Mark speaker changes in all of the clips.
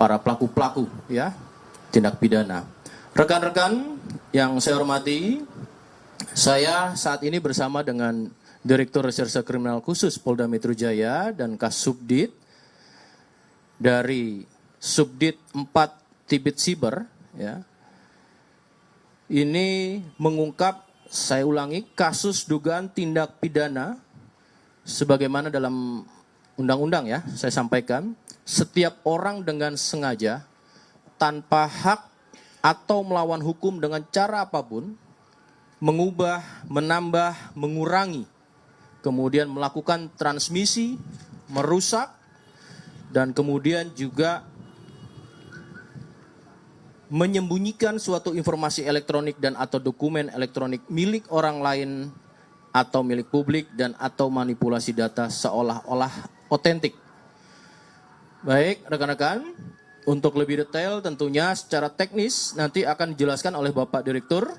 Speaker 1: para pelaku-pelaku ya tindak pidana. Rekan-rekan yang saya hormati, saya saat ini bersama dengan Direktur Reserse Kriminal Khusus Polda Metro Jaya dan Kasubdit dari Subdit 4 Tibit Siber ya. Ini mengungkap, saya ulangi, kasus dugaan tindak pidana sebagaimana dalam undang-undang ya, saya sampaikan, setiap orang dengan sengaja tanpa hak atau melawan hukum dengan cara apapun, mengubah, menambah, mengurangi, kemudian melakukan transmisi, merusak, dan kemudian juga menyembunyikan suatu informasi elektronik dan atau dokumen elektronik milik orang lain atau milik publik dan atau manipulasi data seolah-olah otentik. Baik, rekan-rekan, untuk lebih detail tentunya secara teknis nanti akan dijelaskan oleh Bapak Direktur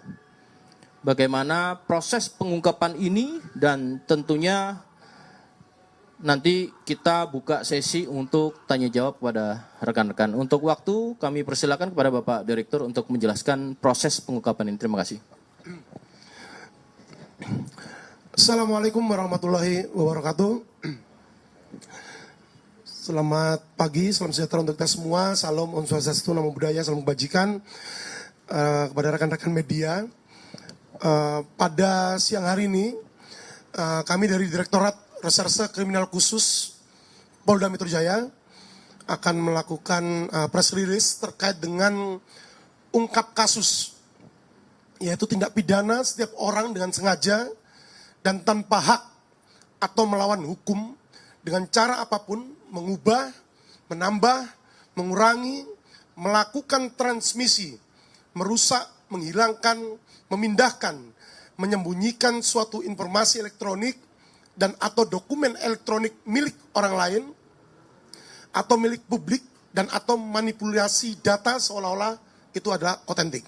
Speaker 1: bagaimana proses pengungkapan ini, dan tentunya nanti kita buka sesi untuk tanya jawab kepada rekan-rekan. Untuk waktu kami persilakan kepada Bapak Direktur untuk menjelaskan proses pengungkapan ini. Terima kasih.
Speaker 2: Assalamualaikum warahmatullahi wabarakatuh. Selamat pagi, salam sejahtera untuk kita semua. Salam Om Swastiastu, Namo Buddhaya, salam kebajikan kepada rekan-rekan media. Pada siang hari ini, kami dari Direktorat Reserse Kriminal Khusus Polda Metro Jaya akan melakukan press release terkait dengan ungkap kasus, yaitu tindak pidana setiap orang dengan sengaja dan tanpa hak atau melawan hukum dengan cara apapun, mengubah, menambah, mengurangi, melakukan transmisi, merusak, menghilangkan, memindahkan, menyembunyikan suatu informasi elektronik dan atau dokumen elektronik milik orang lain atau milik publik dan atau manipulasi data seolah-olah itu adalah otentik.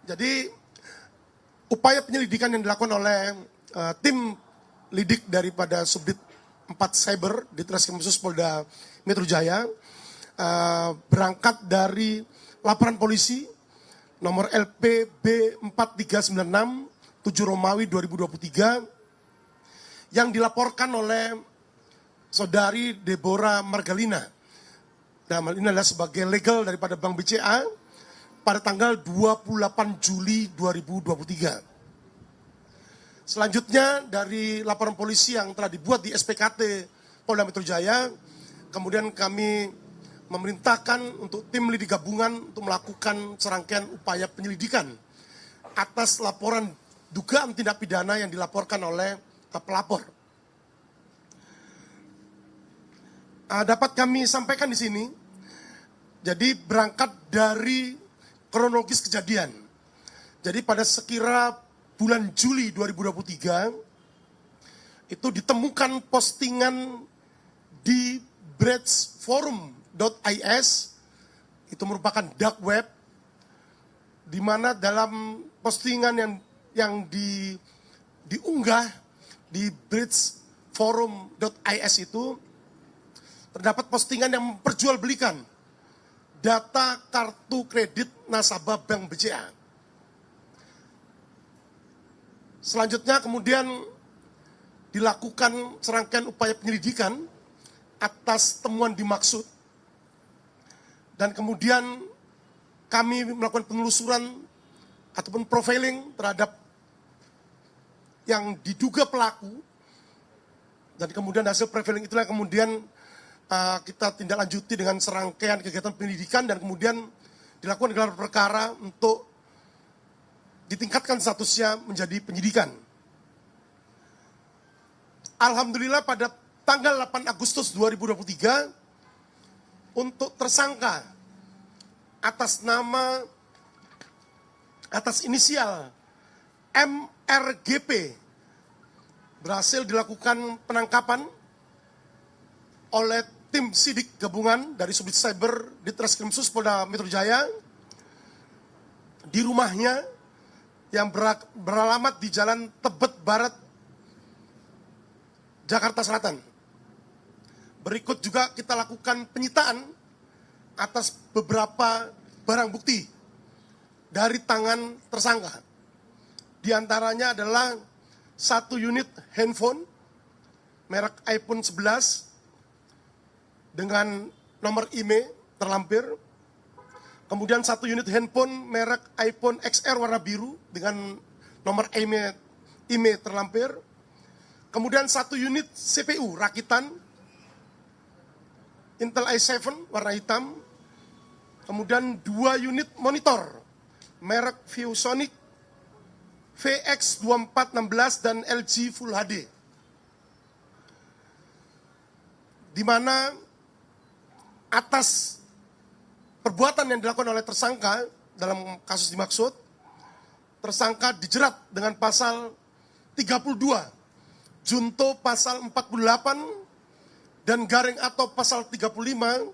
Speaker 2: Jadi upaya penyelidikan yang dilakukan oleh tim lidik daripada Subdit 4 Cyber di Treskrim Khusus Polda Metro Jaya berangkat dari laporan polisi nomor LPB 4396 7 Romawi 2023 yang dilaporkan oleh saudari Deborah Margalina. Dalam hal ini adalah sebagai legal daripada Bank BCA pada tanggal 28 Juli 2023. Selanjutnya dari laporan polisi yang telah dibuat di SPKT Polda Metro Jaya, kemudian kami memerintahkan untuk tim lidik gabungan untuk melakukan serangkaian upaya penyelidikan atas laporan dugaan tindak pidana yang dilaporkan oleh pelapor. Dapat kami sampaikan di sini, jadi berangkat dari kronologis kejadian. Jadi pada sekira bulan Juli 2023 itu ditemukan postingan di bridgeforum.is, itu merupakan dark web, di mana dalam postingan yang diunggah di bridgeforum.is itu terdapat postingan yang memperjualbelikan data kartu kredit nasabah Bank BCA. Selanjutnya kemudian dilakukan serangkaian upaya penyelidikan atas temuan dimaksud, dan kemudian kami melakukan penelusuran ataupun profiling terhadap yang diduga pelaku, dan kemudian hasil profiling itulah kemudian kita tindak lanjuti dengan serangkaian kegiatan penyelidikan, dan kemudian dilakukan gelar perkara untuk ditingkatkan statusnya menjadi penyidikan. Alhamdulillah pada tanggal 8 Agustus 2023 untuk tersangka atas inisial MRGP berhasil dilakukan penangkapan oleh tim sidik gabungan dari Subdit Cyber di Treskrim Khusus Polda Metro Jaya di rumahnya yang beralamat di Jalan Tebet Barat, Jakarta Selatan. Berikut juga kita lakukan penyitaan atas beberapa barang bukti dari tangan tersangka. Di antaranya adalah 1 unit handphone merek iPhone 11 dengan nomor IMEI terlampir. Kemudian 1 unit handphone merek iPhone XR warna biru dengan nomor IMEI terlampir. Kemudian 1 unit CPU rakitan Intel i7 warna hitam. Kemudian 2 unit monitor merek ViewSonic VX2416 dan LG Full HD. Di mana atas perbuatan yang dilakukan oleh tersangka dalam kasus dimaksud, tersangka dijerat dengan pasal 32, junto pasal 48, dan garing atau pasal 35,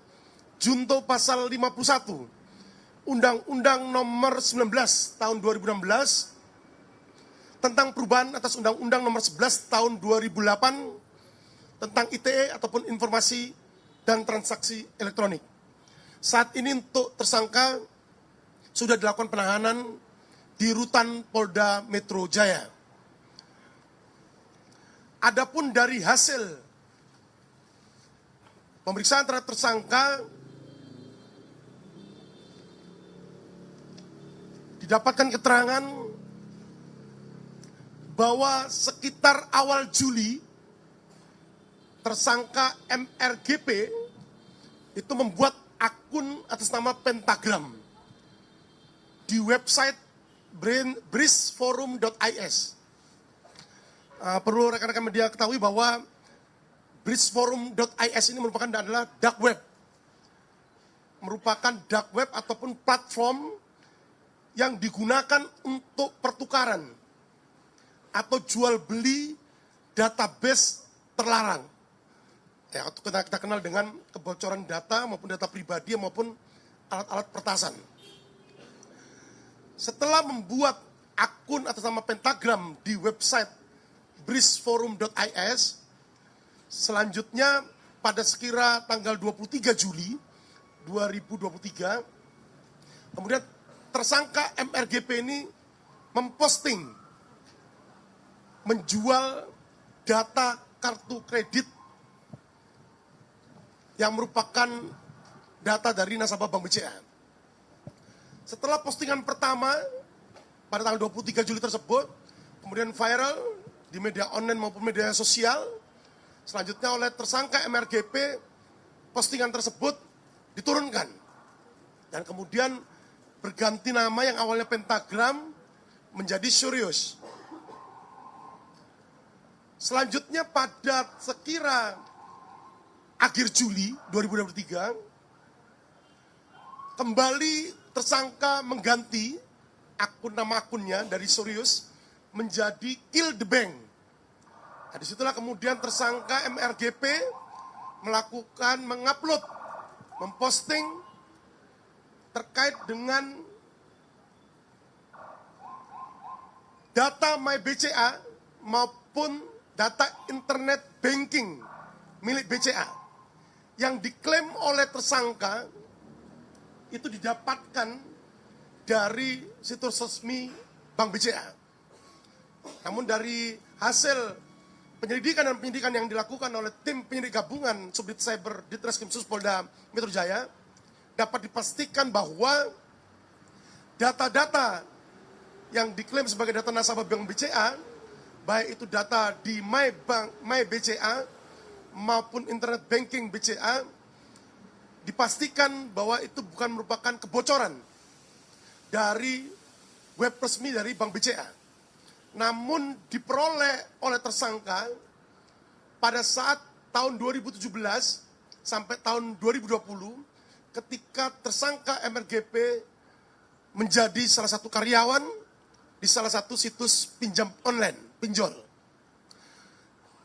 Speaker 2: junto pasal 51, Undang-Undang Nomor 19 Tahun 2016 tentang perubahan atas Undang-Undang Nomor 11 Tahun 2008 tentang ITE ataupun informasi dan transaksi elektronik. Saat ini untuk tersangka sudah dilakukan penahanan di Rutan Polda Metro Jaya. Adapun dari hasil pemeriksaan terhadap tersangka, didapatkan keterangan bahwa sekitar awal Juli, tersangka MRGP itu membuat akun atas nama Pentagram di website bridgeforum.is. Perlu rekan-rekan media ketahui bahwa bridgeforum.is ini adalah dark web. Merupakan dark web ataupun platform yang digunakan untuk pertukaran atau jual beli database terlarang. Ya, kita kenal dengan kebocoran data maupun data pribadi maupun alat-alat pertasan. Setelah membuat akun atas nama Pentagram di website bridgeforum.is, selanjutnya pada sekira tanggal 23 Juli 2023, kemudian tersangka MRGP ini memposting menjual data kartu kredit yang merupakan data dari nasabah Bank BCA. Setelah postingan pertama pada tanggal 23 Juli tersebut, kemudian viral di media online maupun media sosial, selanjutnya oleh tersangka MRGP, postingan tersebut diturunkan. Dan kemudian berganti nama yang awalnya Pentagram menjadi Surius. Selanjutnya pada sekira akhir Juli 2023, kembali tersangka mengganti nama akunnya dari Surius menjadi Kill the Bank. Nah, disitulah kemudian tersangka MRGP mengupload, memposting terkait dengan data MyBCA maupun data internet banking milik BCA yang diklaim oleh tersangka itu didapatkan dari situs resmi Bank BCA. Namun dari hasil penyelidikan dan penyidikan yang dilakukan oleh tim penyidik gabungan Subdit Cyber Ditreskrim Sus Polda Metro Jaya, dapat dipastikan bahwa data-data yang diklaim sebagai data nasabah Bank BCA, baik itu data di MyBCA maupun internet banking BCA, dipastikan bahwa itu bukan merupakan kebocoran dari web resmi dari Bank BCA. Namun diperoleh oleh tersangka pada saat tahun 2017 sampai tahun 2020 ketika tersangka MRGP menjadi salah satu karyawan di salah satu situs pinjam online, pinjol.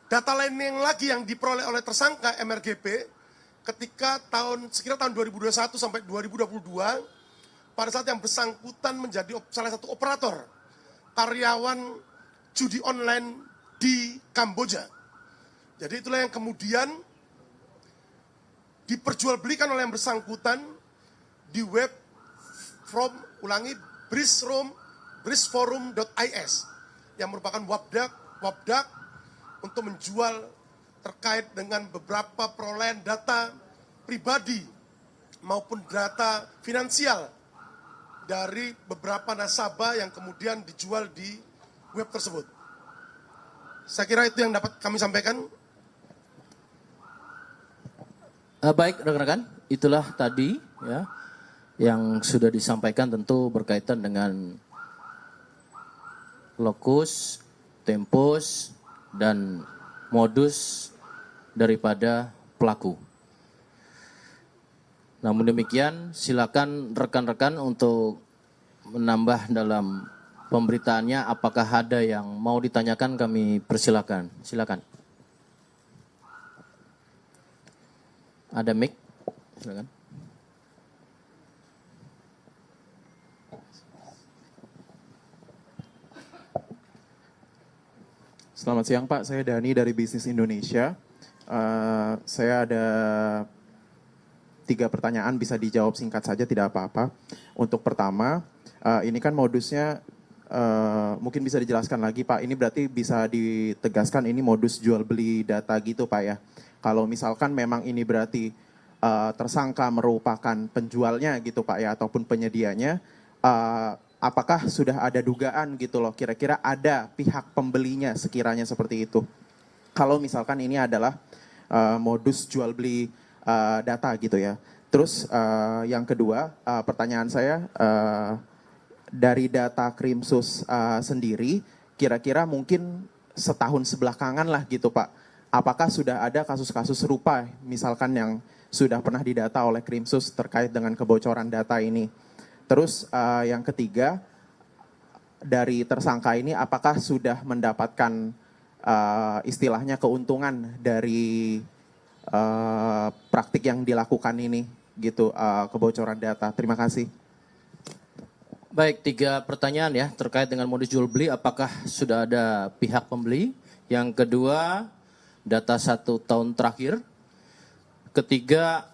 Speaker 2: Data lain yang lagi yang diperoleh oleh tersangka MRGP ketika sekira tahun 2021 sampai 2022, pada saat yang bersangkutan menjadi salah satu operator karyawan judi online di Kamboja. Jadi itulah yang kemudian diperjualbelikan oleh yang bersangkutan di web brisforum.is yang merupakan wabdak untuk menjual terkait dengan beberapa perolehan data pribadi maupun data finansial dari beberapa nasabah yang kemudian dijual di web tersebut. Saya kira itu yang dapat kami sampaikan.
Speaker 1: Baik rekan-rekan, itulah tadi ya yang sudah disampaikan, tentu berkaitan dengan lokus, tempus, dan modus daripada pelaku. Namun demikian, silakan rekan-rekan untuk menambah dalam pemberitaannya. Apakah ada yang mau ditanyakan, kami persilakan. Silakan. Ada mic? Silakan.
Speaker 3: Selamat siang Pak, saya Dani dari Bisnis Indonesia. Saya ada 3 pertanyaan, bisa dijawab singkat saja, tidak apa-apa. Untuk pertama, ini kan modusnya mungkin bisa dijelaskan lagi Pak, ini berarti bisa ditegaskan ini modus jual beli data gitu Pak ya. Kalau misalkan memang ini berarti tersangka merupakan penjualnya gitu Pak ya, ataupun penyedianya, apakah sudah ada dugaan gitu loh, kira-kira ada pihak pembelinya sekiranya seperti itu. Kalau misalkan ini adalah modus jual beli data gitu ya. Terus yang kedua, pertanyaan saya, dari data Krimsus sendiri, kira-kira mungkin setahun sebelakangan lah gitu Pak, apakah sudah ada kasus-kasus serupa misalkan yang sudah pernah didata oleh Krimsus terkait dengan kebocoran data ini. Terus yang ketiga, dari tersangka ini apakah sudah mendapatkan istilahnya keuntungan dari praktik yang dilakukan ini gitu, kebocoran data. Terima kasih.
Speaker 1: Baik, 3 pertanyaan ya terkait dengan modus jual beli. Apakah sudah ada pihak pembeli? Yang kedua, data 1 tahun terakhir. Ketiga,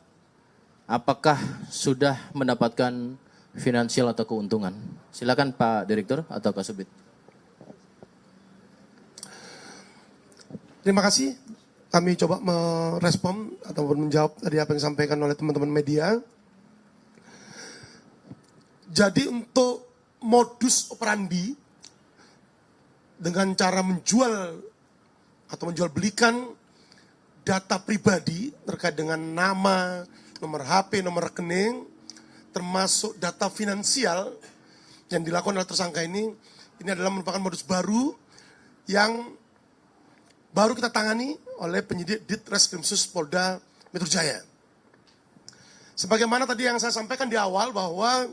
Speaker 1: apakah sudah mendapatkan finansial atau keuntungan? Silakan Pak Direktur atau Kasubit.
Speaker 2: Terima kasih. Kami coba merespon ataupun menjawab tadi apa yang disampaikan oleh teman-teman media. Jadi untuk modus operandi dengan cara menjual atau menjual belikan data pribadi terkait dengan nama, nomor HP, nomor rekening, termasuk data finansial yang dilakukan oleh tersangka ini adalah merupakan modus baru yang baru kita tangani oleh penyidik Ditreskrimsus Polda Metro Jaya. Sebagaimana tadi yang saya sampaikan di awal bahwa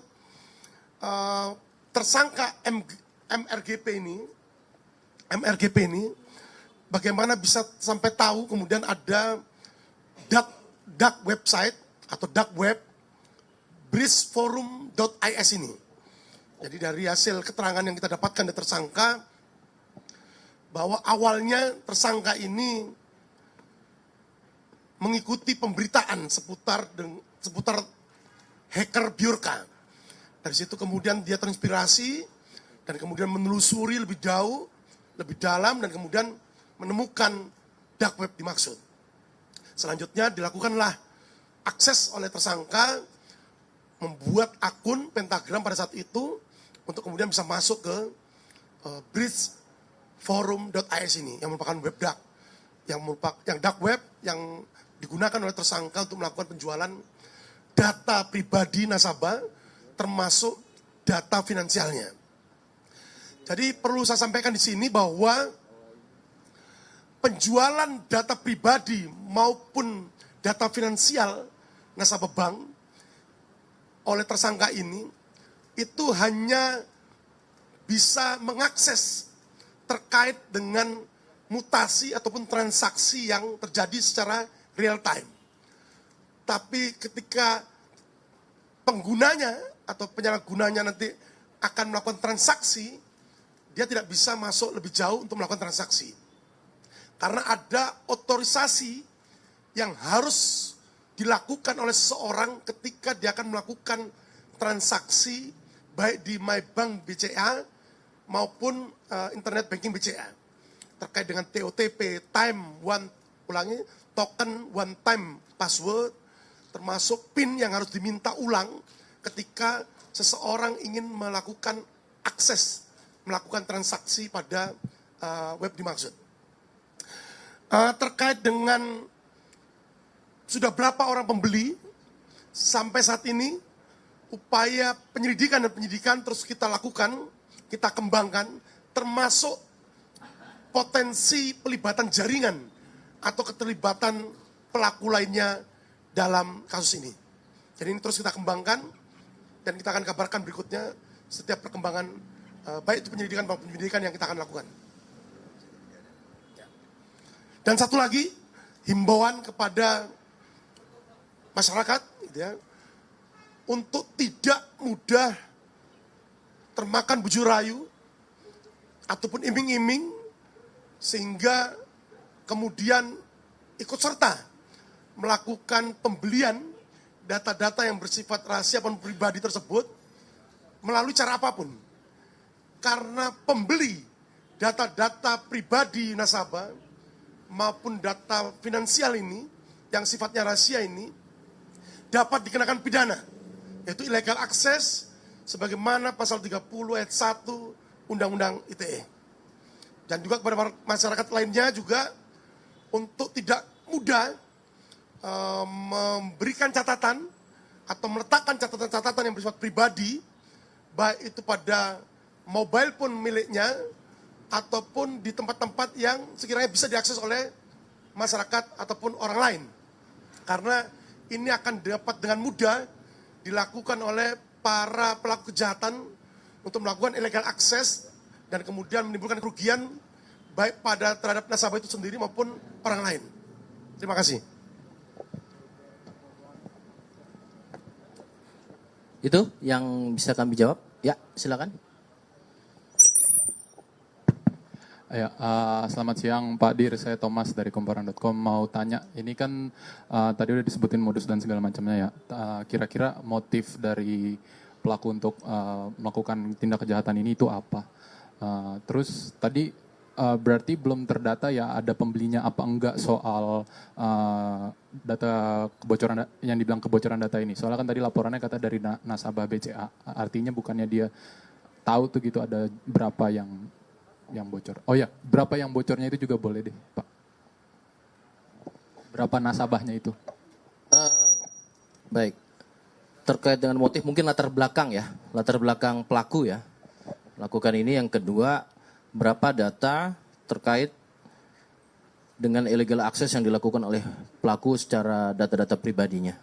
Speaker 2: tersangka MRGP ini bagaimana bisa sampai tahu kemudian ada dark website atau dark web brisforum.is ini. Jadi dari hasil keterangan yang kita dapatkan dari tersangka, bahwa awalnya tersangka ini mengikuti pemberitaan seputar hacker Bjorka. Dari situ kemudian dia terinspirasi dan kemudian menelusuri lebih jauh, lebih dalam, dan kemudian menemukan dark web dimaksud. Selanjutnya dilakukanlah akses oleh tersangka membuat akun Pentagram pada saat itu untuk kemudian bisa masuk ke bridgeforum.is ini yang merupakan web dark, yang dark web yang digunakan oleh tersangka untuk melakukan penjualan data pribadi nasabah termasuk data finansialnya. Jadi perlu saya sampaikan di sini bahwa penjualan data pribadi maupun data finansial nasabah bank oleh tersangka ini itu hanya bisa mengakses terkait dengan mutasi ataupun transaksi yang terjadi secara real time. Tapi ketika penggunanya atau penyalahgunanya nanti akan melakukan transaksi, dia tidak bisa masuk lebih jauh untuk melakukan transaksi. Karena ada otorisasi yang harus dilakukan oleh seseorang ketika dia akan melakukan transaksi baik di MyBank BCA maupun internet banking BCA terkait dengan TOTP, token one time password, termasuk PIN yang harus diminta ulang ketika seseorang ingin melakukan melakukan transaksi pada web dimaksud. Terkait dengan sudah berapa orang pembeli, sampai saat ini upaya penyelidikan dan penyidikan terus kita lakukan, kita kembangkan, termasuk potensi pelibatan jaringan atau keterlibatan pelaku lainnya dalam kasus ini. Jadi ini terus kita kembangkan dan kita akan kabarkan berikutnya setiap perkembangan baik itu penyelidikan maupun penyidikan yang kita akan lakukan. Dan satu lagi, himbauan kepada masyarakat gitu ya, untuk tidak mudah termakan buju rayu ataupun iming-iming sehingga kemudian ikut serta melakukan pembelian data-data yang bersifat rahasia dan pribadi tersebut melalui cara apapun. Karena pembeli data-data pribadi nasabah maupun data finansial ini yang sifatnya rahasia ini dapat dikenakan pidana, yaitu illegal access sebagaimana pasal 30 ayat 1 Undang-Undang ITE. Dan juga kepada masyarakat lainnya juga untuk tidak mudah memberikan catatan atau meletakkan catatan-catatan yang bersifat pribadi, baik itu pada mobile phone miliknya ataupun di tempat-tempat yang sekiranya bisa diakses oleh masyarakat ataupun orang lain. Karena ini akan dapat dengan mudah dilakukan oleh para pelaku kejahatan untuk melakukan illegal access dan kemudian menimbulkan kerugian baik terhadap nasabah itu sendiri maupun orang lain. Terima kasih.
Speaker 1: Itu yang bisa kami jawab. Ya, silakan.
Speaker 4: Ya, selamat siang Pak Dir, saya Thomas dari Komporan.com. Mau tanya, ini kan tadi udah disebutin modus dan segala macamnya ya. Kira-kira motif dari pelaku untuk melakukan tindak kejahatan ini itu apa? Terus tadi berarti belum terdata ya ada pembelinya apa enggak soal data kebocoran yang dibilang kebocoran data ini. Soalnya kan tadi laporannya kata dari nasabah BCA, artinya bukannya dia tahu tuh gitu ada berapa yang bocor. Oh ya, berapa yang bocornya itu juga boleh deh, Pak. Berapa nasabahnya itu?
Speaker 1: Baik. Terkait dengan motif mungkin latar belakang ya, latar belakang pelaku ya. Lakukan ini. Yang kedua, berapa data terkait dengan illegal access yang dilakukan oleh pelaku secara data-data pribadinya.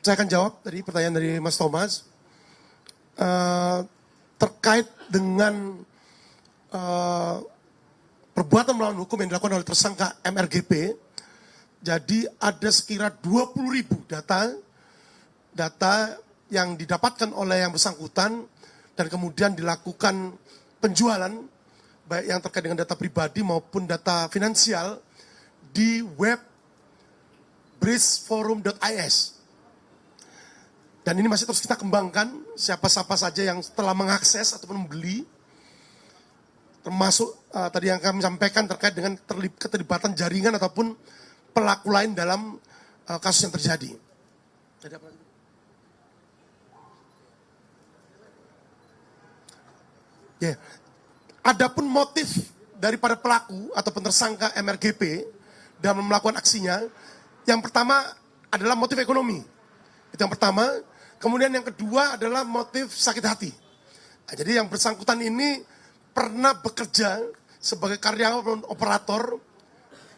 Speaker 2: Saya akan jawab tadi pertanyaan dari Mas Thomas. Terkait dengan perbuatan melawan hukum yang dilakukan oleh tersangka MRGP, jadi ada sekira 20.000 data yang didapatkan oleh yang bersangkutan dan kemudian dilakukan penjualan baik yang terkait dengan data pribadi maupun data finansial di web bridgeforum.is. Dan ini masih terus kita kembangkan, siapa-siapa saja yang telah mengakses ataupun membeli, termasuk tadi yang kami sampaikan terkait dengan keterlibatan jaringan ataupun pelaku lain dalam kasus yang terjadi. Ya. Adapun motif daripada pelaku ataupun tersangka MRGP dalam melakukan aksinya, yang pertama adalah motif ekonomi. Itu yang pertama. Kemudian yang kedua adalah motif sakit hati. Nah, jadi yang bersangkutan ini pernah bekerja sebagai karyawan operator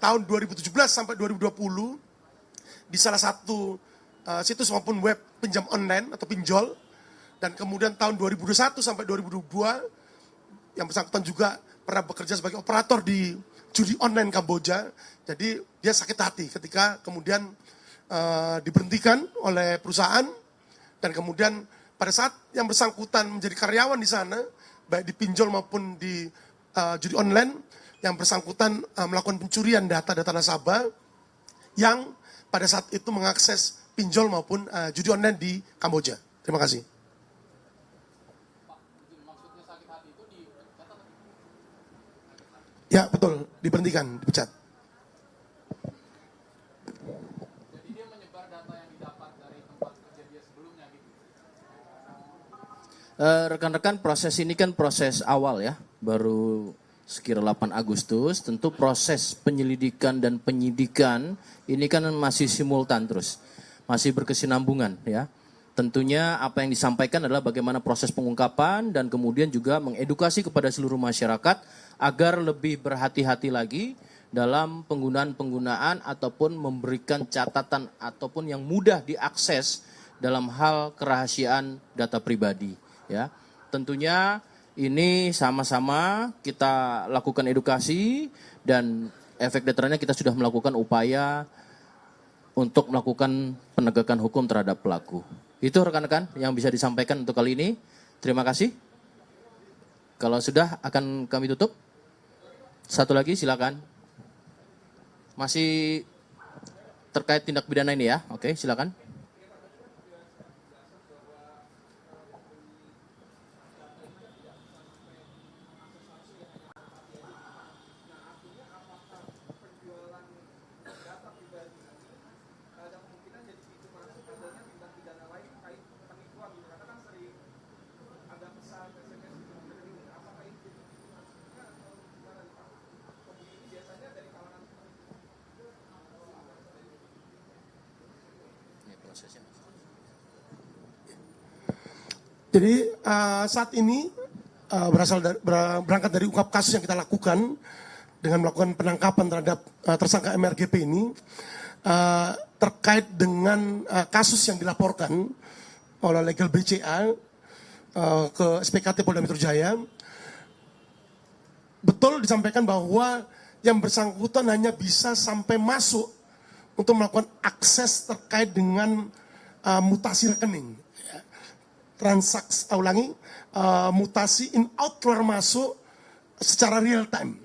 Speaker 2: tahun 2017 sampai 2020 di salah satu situs maupun web pinjam online atau pinjol. Dan kemudian tahun 2021 sampai 2022 yang bersangkutan juga pernah bekerja sebagai operator di judi online Kamboja. Jadi dia sakit hati ketika kemudian diberhentikan oleh perusahaan. Dan kemudian pada saat yang bersangkutan menjadi karyawan di sana, baik di pinjol maupun di judi online, yang bersangkutan melakukan pencurian data-data nasabah yang pada saat itu mengakses pinjol maupun judi online di Kamboja. Terima kasih. Ya, betul. Diberhentikan, dipecat.
Speaker 4: Jadi dia menyebar data yang didapat dari tempat kerja dia sebelumnya gitu.
Speaker 1: Rekan-rekan, proses ini kan proses awal ya, baru sekira 8 Agustus, tentu proses penyelidikan dan penyidikan ini kan masih simultan terus, masih berkesinambungan ya. Tentunya apa yang disampaikan adalah bagaimana proses pengungkapan dan kemudian juga mengedukasi kepada seluruh masyarakat agar lebih berhati-hati lagi dalam penggunaan ataupun memberikan catatan ataupun yang mudah diakses dalam hal kerahasiaan data pribadi ya. Tentunya ini sama-sama kita lakukan edukasi dan efek deterannya kita sudah melakukan upaya untuk melakukan penegakan hukum terhadap pelaku. Itu rekan-rekan yang bisa disampaikan untuk kali ini. Terima kasih. Kalau sudah akan kami tutup. Satu lagi silakan. Masih terkait tindak pidana ini ya. Oke, silakan.
Speaker 2: Jadi saat ini berangkat dari ungkap kasus yang kita lakukan dengan melakukan penangkapan terhadap tersangka MRGP ini terkait dengan kasus yang dilaporkan oleh legal BCA ke SPKT Polda Metro Jaya. Betul disampaikan bahwa yang bersangkutan hanya bisa sampai masuk untuk melakukan akses terkait dengan mutasi rekening. Mutasi in out keluar masuk secara real time.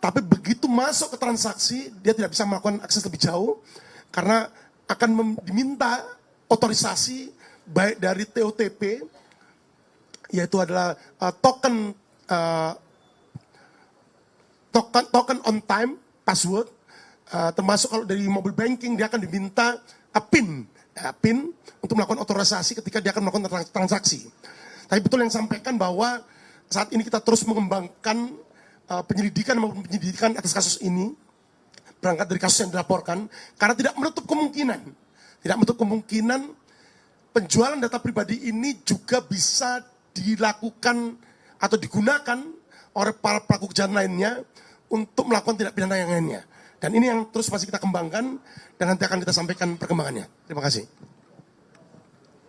Speaker 2: Tapi begitu masuk ke transaksi, dia tidak bisa melakukan akses lebih jauh karena akan diminta otorisasi baik dari TOTP, yaitu adalah token on time password, termasuk kalau dari mobile banking dia akan diminta PIN untuk melakukan otorisasi ketika dia akan melakukan transaksi. Tapi betul yang sampaikan bahwa saat ini kita terus mengembangkan penyelidikan atas kasus ini, berangkat dari kasus yang dilaporkan, karena tidak menutup kemungkinan penjualan data pribadi ini juga bisa dilakukan atau digunakan oleh para pelaku kejahatan lainnya untuk melakukan tindak pidana yang lainnya. Dan ini yang terus masih kita kembangkan dan nanti akan kita sampaikan perkembangannya. Terima kasih.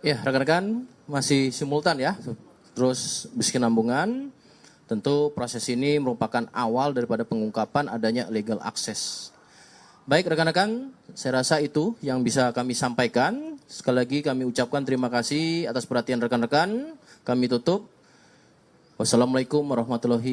Speaker 1: Ya, rekan-rekan masih simultan ya, terus berkesinambungan. Tentu proses ini merupakan awal daripada pengungkapan adanya legal access. Baik rekan-rekan, saya rasa itu yang bisa kami sampaikan. Sekali lagi kami ucapkan terima kasih atas perhatian rekan-rekan. Kami tutup. Wassalamualaikum warahmatullahi wabarakatuh.